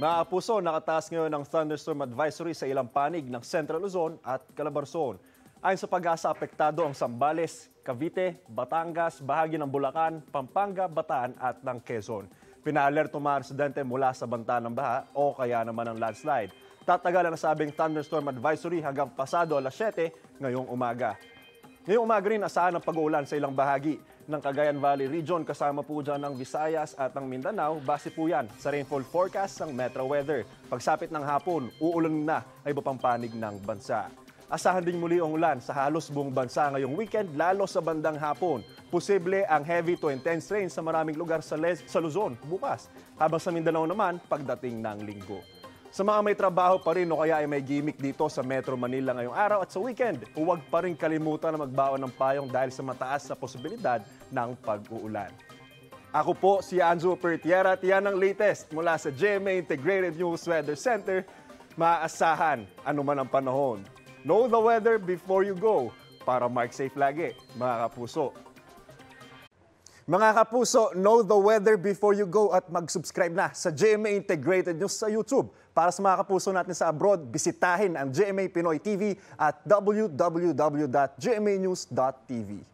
Mga kapuso, nakataas ngayon ng thunderstorm advisory sa ilang panig ng Central Luzon at Calabarzon. Ayon sa pag-asa, apektado ang Zambales, Cavite, Batangas, bahagi ng Bulacan, Pampanga, Bataan at ng Quezon. Pinaalerto mga residente mula sa banta ng baha o kaya naman ang landslide. Tatagal ang nasabing thunderstorm advisory hanggang pasado alas 7 ngayong umaga. Ngayong umaga rin asahan ang pag-uulan sa ilang bahagi ng Cagayan Valley Region, kasama po dyan ng Visayas at ng Mindanao. Base po yan sa rainfall forecast ng Metro Weather. Pagsapit ng hapon, uulan na ay iba pang panig ng bansa. Asahan din muli ang ulan sa halos buong bansa ngayong weekend, lalo sa bandang hapon. Posible ang heavy to intense rain sa maraming lugar sa Luzon bukas, habang sa Mindanao naman pagdating ng linggo. Sa mga may trabaho pa rin o kaya ay may gimmick dito sa Metro Manila ngayong araw at sa weekend, huwag pa rin kalimutan na magbaon ng payong dahil sa mataas na posibilidad ng pag-uulan. Ako po si Anjo Pertiera at yan ang latest mula sa GMA Integrated News Weather Center. Maaasahan anuman ang panahon. Know the weather before you go para mark safe lagi, mga kapuso. Mga kapuso, know the weather before you go at mag-subscribe na sa GMA Integrated News sa YouTube. Para sa mga kapuso natin sa abroad, bisitahin ang GMA Pinoy TV at www.gmanews.tv.